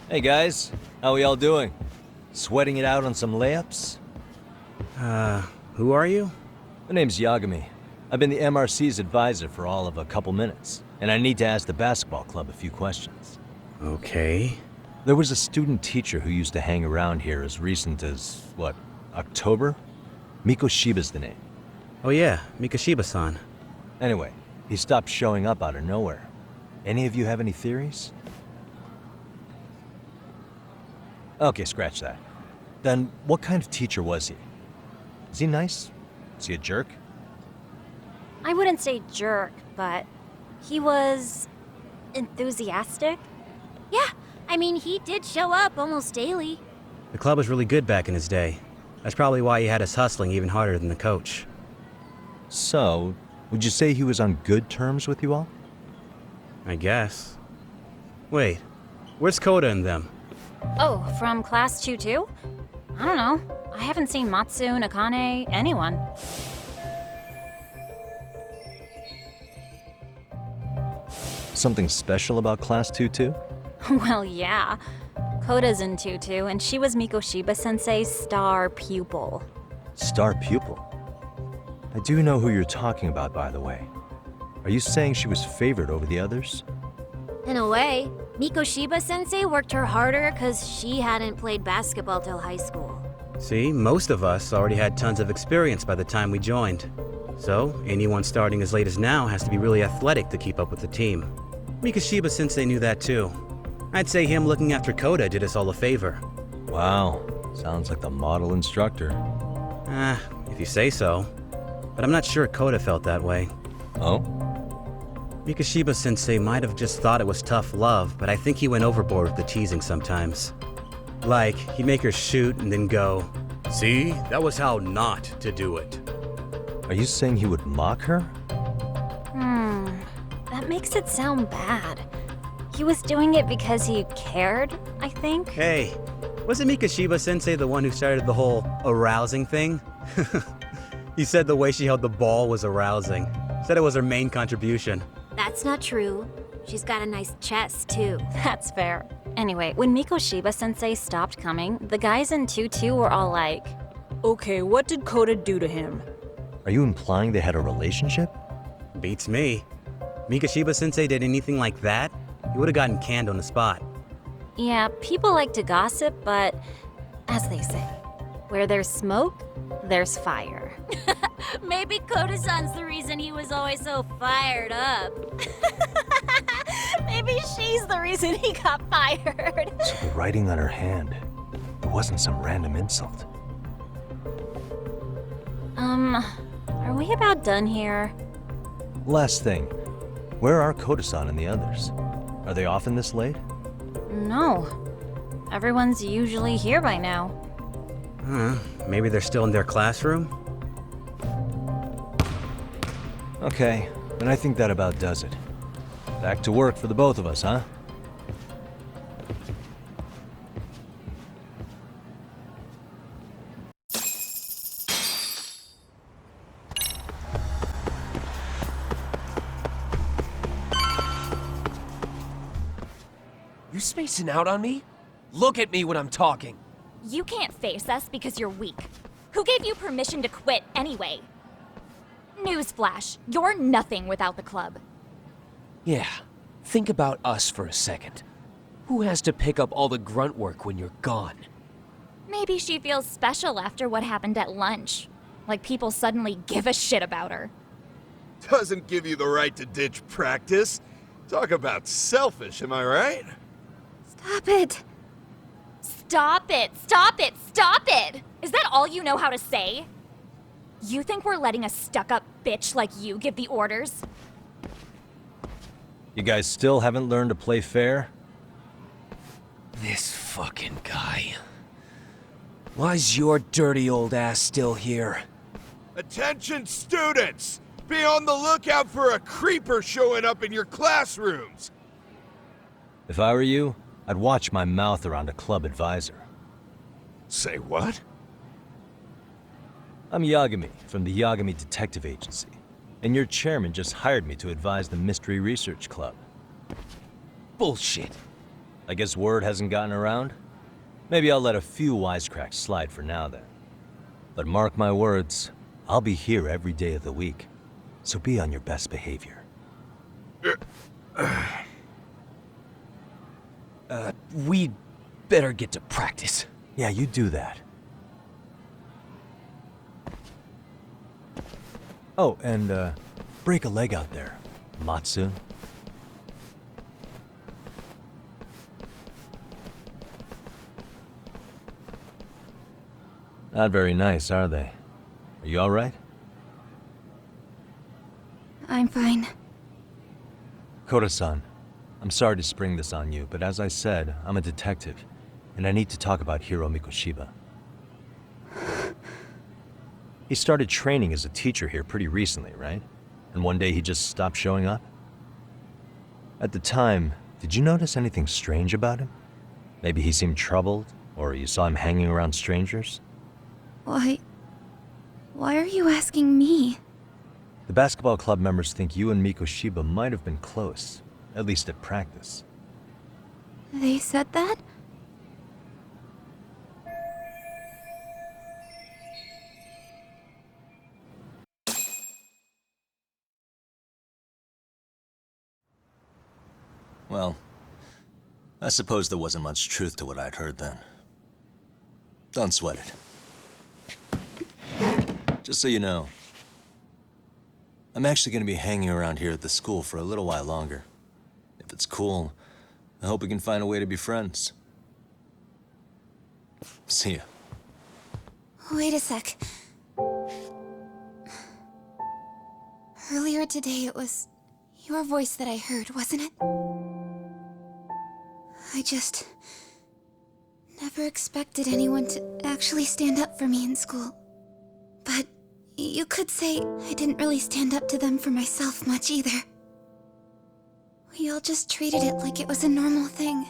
Hey guys, how we all doing? Sweating it out on some layups? Who are you? My name's Yagami. I've been the MRC's advisor for all of a couple minutes, and I need to ask the basketball club a few questions. Okay. There was a student teacher who used to hang around here as recent as, October? Miko Shiba's the name. Oh yeah, Mikashiba-san. Anyway, he stopped showing up out of nowhere. Any of you have any theories? Okay, scratch that. Then, what kind of teacher was he? Is he nice? Is he a jerk? I wouldn't say jerk, but he was enthusiastic. Yeah, I mean, he did show up almost daily. The club was really good back in his day. That's probably why he had us hustling even harder than the coach. So, would you say he was on good terms with you all? I guess. Wait, where's Koda and them? Oh, from class 2 too? I don't know. I haven't seen Matsu, Nakane, anyone. Something special about Class 2-2? Well, yeah. Koda's in tutu, and she was Miko Shiba-sensei's star pupil. Star pupil? I do know who you're talking about, by the way. Are you saying she was favored over the others? In a way, Miko Shiba-sensei worked her harder because she hadn't played basketball till high school. See, most of us already had tons of experience by the time we joined. So, anyone starting as late as now has to be really athletic to keep up with the team. Mikashiba-sensei knew that too. I'd say him looking after Koda did us all a favor. Wow, sounds like the model instructor. If you say so. But I'm not sure Koda felt that way. Oh? Mikashiba-sensei might have just thought it was tough love, but I think he went overboard with the teasing sometimes. Like, he'd make her shoot and then go, "See, that was how not to do it." Are you saying he would mock her? That makes it sound bad. He was doing it because he cared, I think. Hey, wasn't Mikashiba-sensei the one who started the whole arousing thing? He said the way she held the ball was arousing. Said it was her main contribution. That's not true. She's got a nice chest, too. That's fair. Anyway, when Miko Shiba-sensei stopped coming, the guys in tutu were all like, Okay, what did Koda do to him? Are you implying they had a relationship? Beats me. Mikashiba-sensei did anything like that, he would have gotten canned on the spot. yeah, people like to gossip, but as they say, where there's smoke, there's fire. Maybe Koda-san's the reason he was always so fired up. Maybe she's the reason he got fired. So the writing on her hand, it wasn't some random insult. Are we about done here? Last thing, where are Koda-san and the others? Are they often this late? No. Everyone's usually here by now. Maybe they're still in their classroom? Okay, then I think that about does it. Back to work for the both of us, huh? You spacing out on me? Look at me when I'm talking. You can't face us because you're weak. Who gave you permission to quit anyway? Newsflash, you're nothing without the club. Yeah, think about us for a second. Who has to pick up all the grunt work when you're gone? Maybe she feels special after what happened at lunch. Like people suddenly give a shit about her. Doesn't give you the right to ditch practice. Talk about selfish, am I right? Stop it! Stop it! Stop it! Stop it! Is that all you know how to say? You think we're letting a stuck-up bitch like you give the orders? You guys still haven't learned to play fair? This fucking guy. Why's your dirty old ass still here? Attention students! Be on the lookout for a creeper showing up in your classrooms! If I were you, I'd watch my mouth around a club advisor. Say what? I'm Yagami from the Yagami Detective Agency, and your chairman just hired me to advise the Mystery Research Club. Bullshit. I guess word hasn't gotten around? Maybe I'll let a few wisecracks slide for now then. But mark my words, I'll be here every day of the week. So be on your best behavior. We'd better get to practice. Yeah, you do that. Oh, and break a leg out there, Matsu. Not very nice, are they? Are you all right? I'm fine. Koda-san, I'm sorry to spring this on you, but as I said, I'm a detective, and I need to talk about Hiro Mikoshiba. He started training as a teacher here pretty recently, right? And one day he just stopped showing up? At the time, did you notice anything strange about him? Maybe he seemed troubled, or you saw him hanging around strangers? Why are you asking me? The basketball club members think you and Mikoshiba might have been close, at least at practice. They said that? Well, I suppose there wasn't much truth to what I'd heard then. Don't sweat it. Just so you know, I'm actually going to be hanging around here at the school for a little while longer. If it's cool, I hope we can find a way to be friends. See ya. Wait a sec. Earlier today, it was your voice that I heard, wasn't it? I just never expected anyone to actually stand up for me in school. But you could say I didn't really stand up to them for myself much either. We all just treated it like it was a normal thing.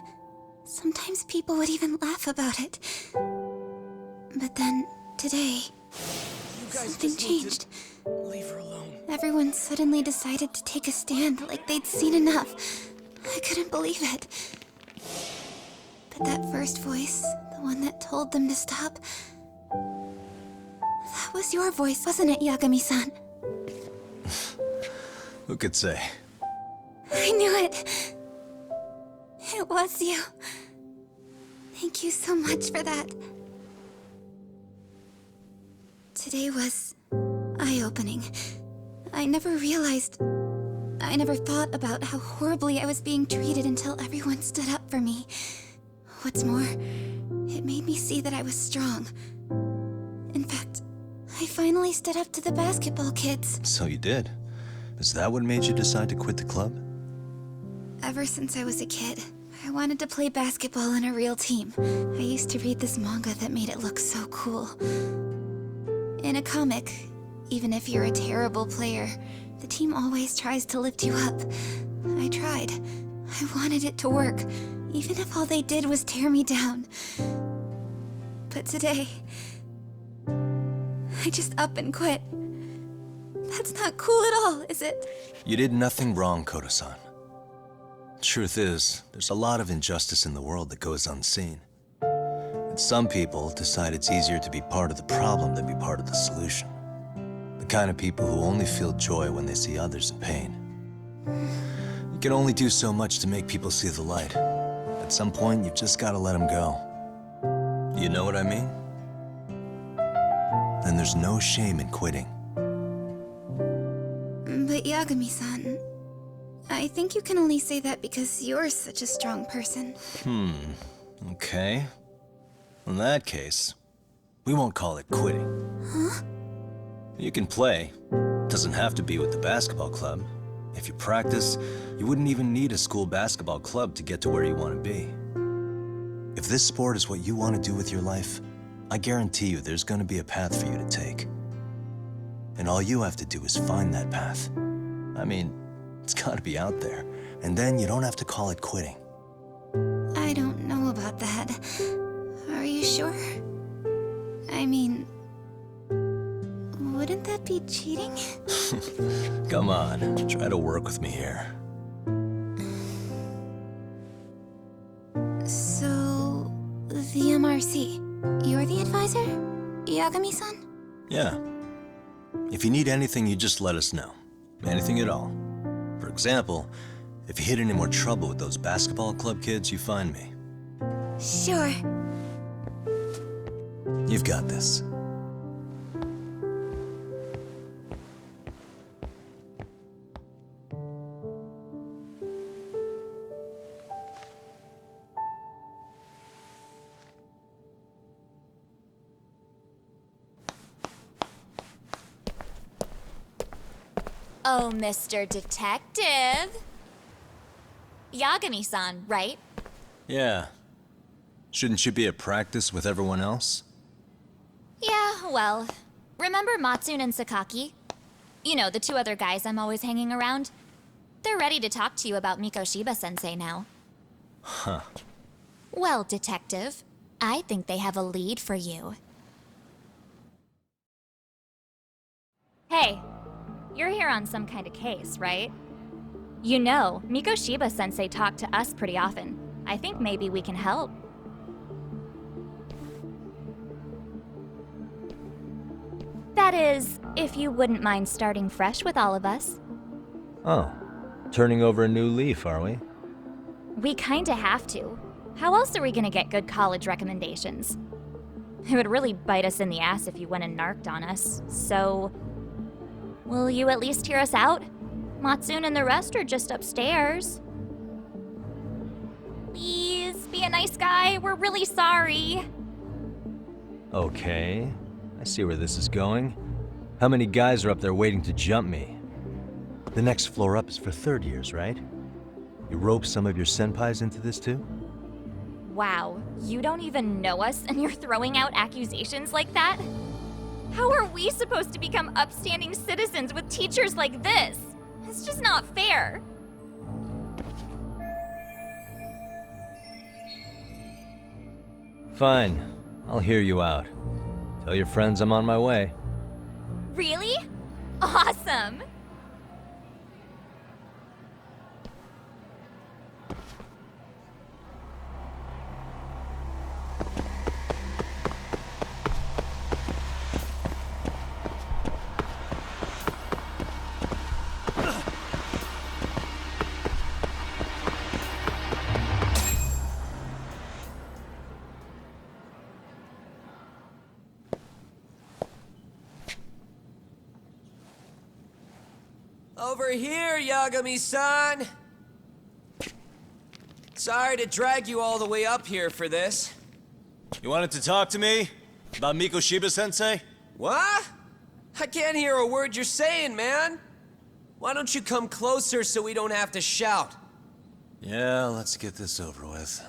Sometimes people would even laugh about it. But then, today, something changed. Leave her alone. Everyone suddenly decided to take a stand like they'd seen enough. I couldn't believe it. But that first voice, the one that told them to stop, that was your voice, wasn't it, Yagami-san? Who could say? I knew it. It was you. Thank you so much for that. Today was eye-opening. I never thought about how horribly I was being treated until everyone stood up for me. What's more, it made me see that I was strong. In fact, I finally stood up to the basketball kids. So you did? Is that what made you decide to quit the club? Ever since I was a kid, I wanted to play basketball on a real team. I used to read this manga that made it look so cool. In a comic, even if you're a terrible player, the team always tries to lift you up. I tried. I wanted it to work, even if all they did was tear me down. But today, I just up and quit. That's not cool at all, is it? You did nothing wrong, Koda-san. Truth is, there's a lot of injustice in the world that goes unseen. And some people decide it's easier to be part of the problem than be part of the solution. The kind of people who only feel joy when they see others in pain. You can only do so much to make people see the light. At some point, you've just got to let them go. You know what I mean? Then there's no shame in quitting. But Yagami-san, I think you can only say that because you're such a strong person. Okay. In that case, we won't call it quitting. Huh? You can play. Doesn't have to be with the basketball club. If you practice, you wouldn't even need a school basketball club to get to where you want to be. If this sport is what you want to do with your life, I guarantee you there's going to be a path for you to take. And all you have to do is find that path. I mean, it's got to be out there. And then you don't have to call it quitting. I don't know about that. Are you sure? I mean, wouldn't that be cheating? Come on, try to work with me here. RC. You're the advisor? Yagami-san? Yeah. If you need anything, you just let us know. Anything at all. For example, if you hit any more trouble with those basketball club kids, you find me. Sure. You've got this. Oh, Mr. Detective. Yagami-san, right? Yeah. Shouldn't you be at practice with everyone else? Yeah, well, remember Matsune and Sakaki? You know, the two other guys I'm always hanging around? They're ready to talk to you about Mikoshiba-sensei now. Huh. Well, Detective, I think they have a lead for you. Hey, you're here on some kind of case, right? You know, Mikoshiba-sensei talked to us pretty often. I think maybe we can help. That is, if you wouldn't mind starting fresh with all of us. Oh. Turning over a new leaf, are we? We kinda have to. How else are we gonna get good college recommendations? It would really bite us in the ass if you went and narked on us, so... Will you at least hear us out? Matsune and the rest are just upstairs. Please, be a nice guy. We're really sorry. Okay. I see where this is going. How many guys are up there waiting to jump me? The next floor up is for third years, right? You rope some of your senpais into this too? Wow, you don't even know us and you're throwing out accusations like that? How are we supposed to become upstanding citizens with teachers like this? It's just not fair. Fine. I'll hear you out. Tell your friends I'm on my way. Really? Awesome! Over here, Yagami-san! Sorry to drag you all the way up here for this. You wanted to talk to me? About Mikoshiba-sensei? What? I can't hear a word you're saying, man. Why don't you come closer so we don't have to shout? Yeah, let's get this over with.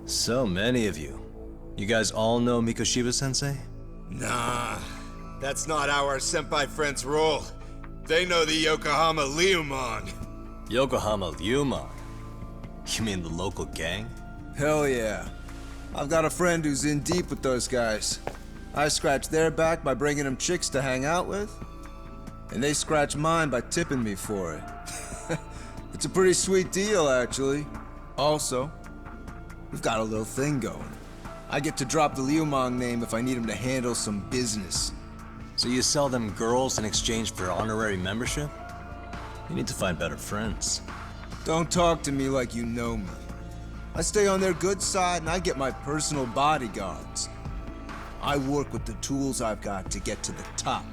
So many of you. You guys all know Mikoshiba-sensei? Nah, that's not how our senpai friends roll. They know the Yokohama Liumon. Yokohama Liumon? You mean the local gang? Hell yeah. I've got a friend who's in deep with those guys. I scratch their back by bringing them chicks to hang out with, and they scratch mine by tipping me for it. It's a pretty sweet deal, actually. Also, we've got a little thing going. I get to drop the Liumong name if I need him to handle some business. So you sell them girls in exchange for honorary membership? You need to find better friends. Don't talk to me like you know me. I stay on their good side and I get my personal bodyguards. I work with the tools I've got to get to the top.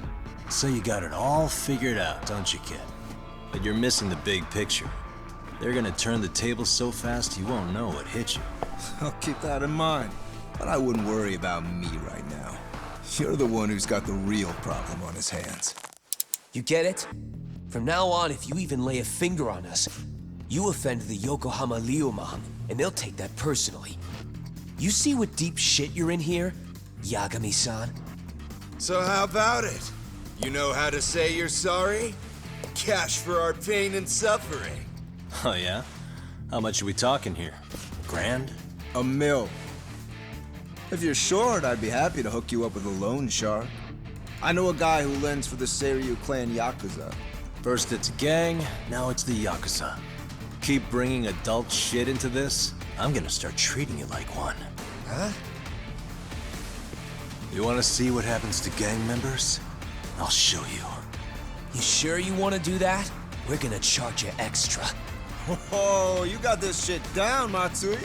So you got it all figured out, don't you, kid? But you're missing the big picture. They're gonna turn the tables so fast you won't know what hit you. I'll keep that in mind, but I wouldn't worry about me right now. You're the one who's got the real problem on his hands. You get it? From now on, if you even lay a finger on us, you offend the Yokohama Liumon, and they'll take that personally. You see what deep shit you're in here, Yagami-san? So how about it? You know how to say you're sorry? Cash for our pain and suffering. Oh yeah? How much are we talking here? Grand? $1 million. If you're short, I'd be happy to hook you up with a loan shark. I know a guy who lends for the Seiryu clan Yakuza. First it's gang, now it's the Yakuza. Keep bringing adult shit into this, I'm gonna start treating you like one. Huh? You wanna see what happens to gang members? I'll show you. You sure you want to do that? We're gonna charge you extra. Oh, you got this shit down, Matsui.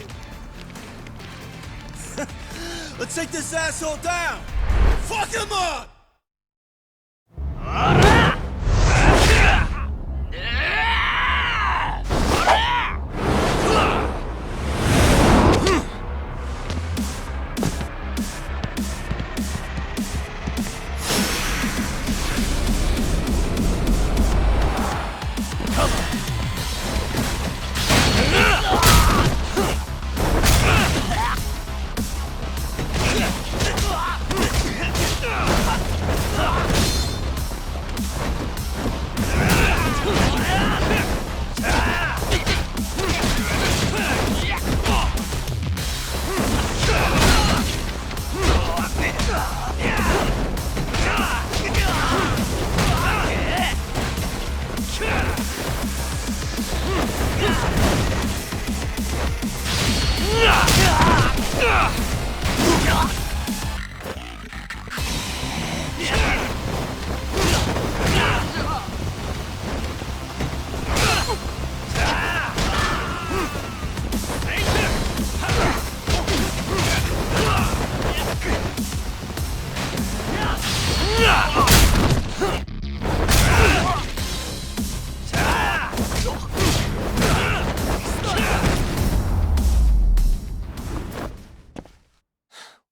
Let's take this asshole down! Fuck him up!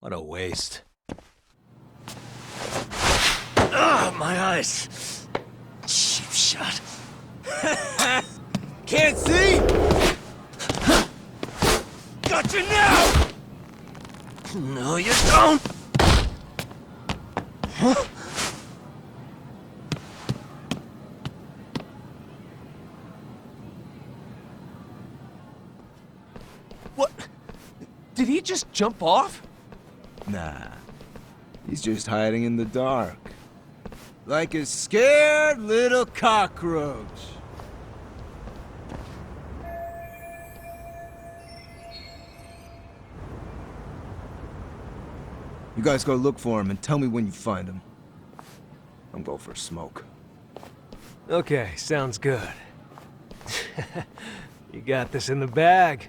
What a waste. Ugh, my eyes. Cheap shot. Can't see? Got you now! No, you don't. Huh? What? Did he just jump off? Nah. He's just hiding in the dark. Like a scared little cockroach. You guys go look for him and tell me when you find him. I'm going for a smoke. Okay, sounds good. You got this in the bag.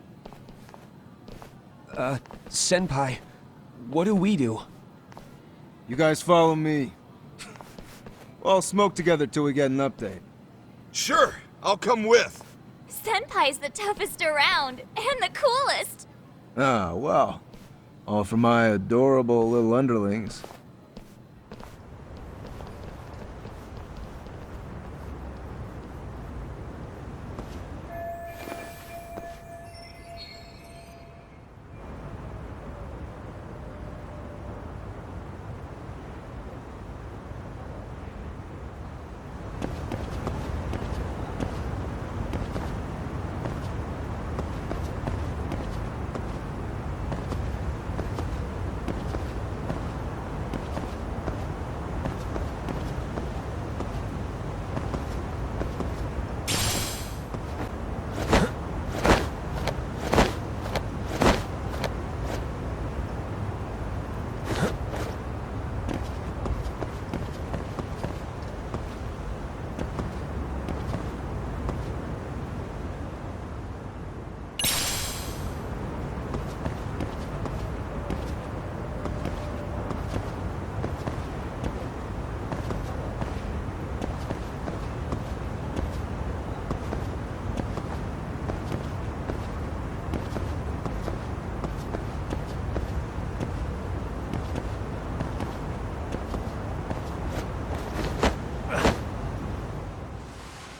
Senpai, what do we do? You guys follow me. We'll all smoke together till we get an update. Sure, I'll come with. Senpai's the toughest around, and the coolest. Ah, well. All for my adorable little underlings.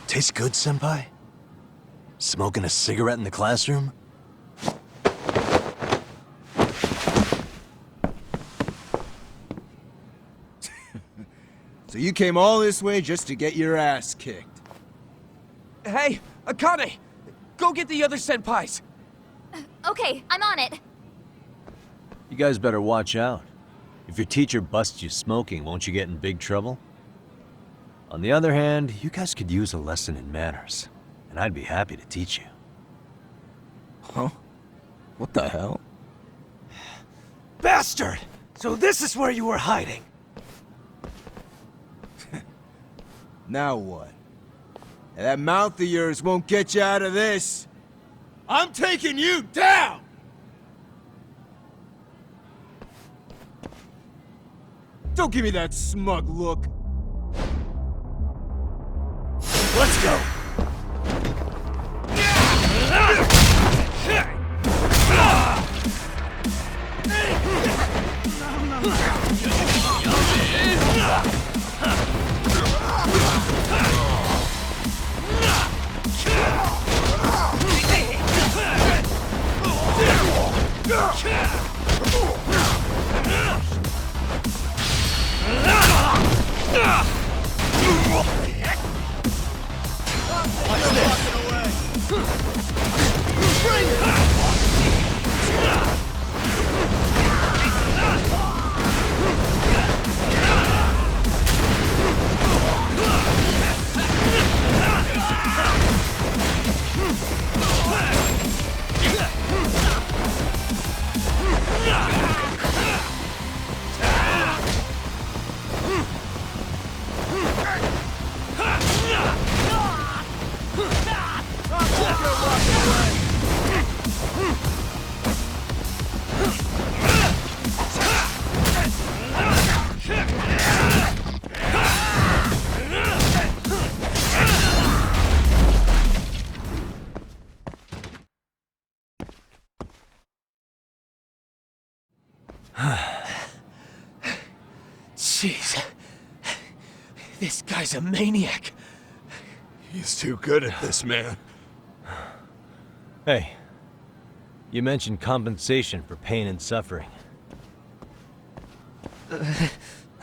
Tastes good, Senpai? Smoking a cigarette in the classroom? So you came all this way just to get your ass kicked. Hey, Akane! Go get the other senpais! Okay, I'm on it. You guys better watch out. If your teacher busts you smoking, won't you get in big trouble? On the other hand, you guys could use a lesson in manners, and I'd be happy to teach you. Huh? What the hell? Bastard! So this is where you were hiding. Now what? And that mouth of yours won't get you out of this. I'm taking you down! Don't give me that smug look. Let's go. Jeez. This guy's a maniac. He's too good at this, man. Hey, you mentioned compensation for pain and suffering. That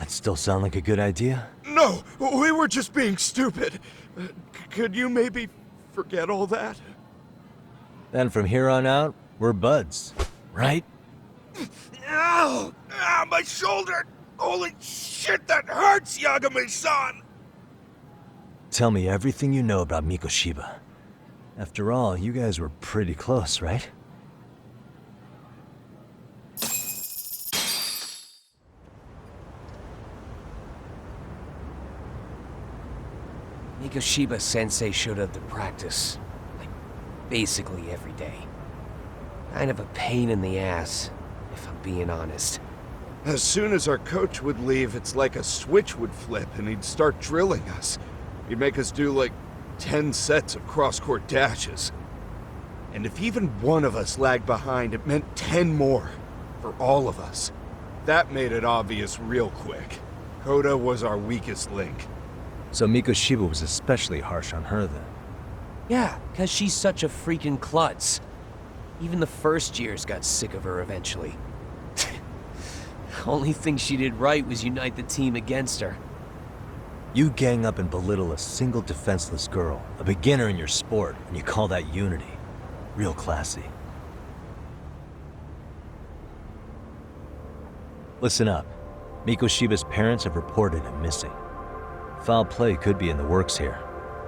still sound like a good idea? No, we were just being stupid. Could you maybe forget all that? Then from here on out, we're buds, right? Ow! Ah, my shoulder! Holy shit, that hurts, Yagami-san! Tell me everything you know about Mikoshiba. After all, you guys were pretty close, right? Mikoshiba-sensei showed up to practice, like, basically every day. Kind of a pain in the ass, if I'm being honest. As soon as our coach would leave, it's like a switch would flip and he'd start drilling us. He'd make us do like 10 sets of cross-court dashes. And if even one of us lagged behind, it meant 10 more. For all of us. That made it obvious real quick. Koda was our weakest link. So Mikoshiba was especially harsh on her then. Yeah, because she's such a freaking klutz. Even the first years got sick of her eventually. Only thing she did right was unite the team against her. You gang up and belittle a single defenseless girl, a beginner in your sport, and you call that unity. Real classy. Listen up. Mikoshiba's parents have reported him missing. Foul play could be in the works here.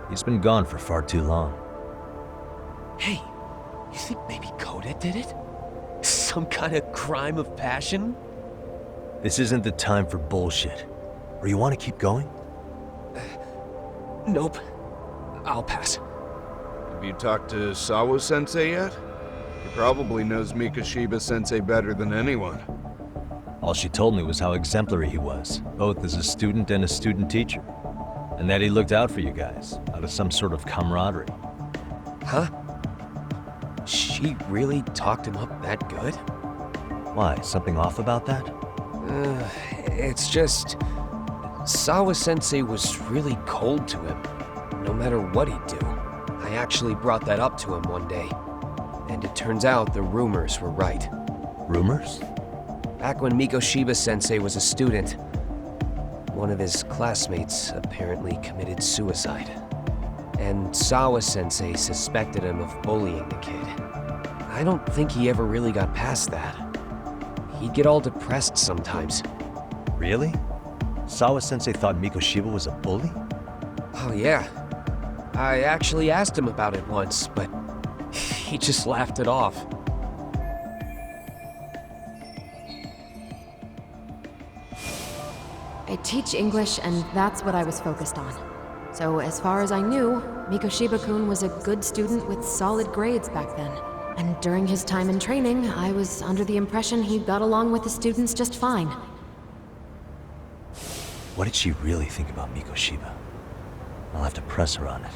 He's been gone for far too long. Hey, you think maybe Koda did it? Some kind of crime of passion? This isn't the time for bullshit. Or you want to keep going? Nope. I'll pass. Have you talked to Sawa-sensei yet? He probably knows Mikoshiba-sensei better than anyone. All she told me was how exemplary he was, both as a student and a student teacher. And that he looked out for you guys, out of some sort of camaraderie. Huh? She really talked him up that good? Why, something off about that? It's just... Sawa-sensei was really cold to him, no matter what he'd do. I actually brought that up to him one day. And it turns out the rumors were right. Rumors? Back when Mikoshiba-sensei was a student, one of his classmates apparently committed suicide. And Sawa-sensei suspected him of bullying the kid. I don't think he ever really got past that. he'd get all depressed sometimes. Really? Sawa-sensei thought Mikoshiba was a bully? Oh yeah. I actually asked him about it once, but he just laughed it off. I teach English, and that's what I was focused on. So as far as I knew, Mikoshiba-kun was a good student with solid grades back then. And during his time in training, I was under the impression he got along with the students just fine. What did she really think about Mikoshiba? I'll have to press her on it.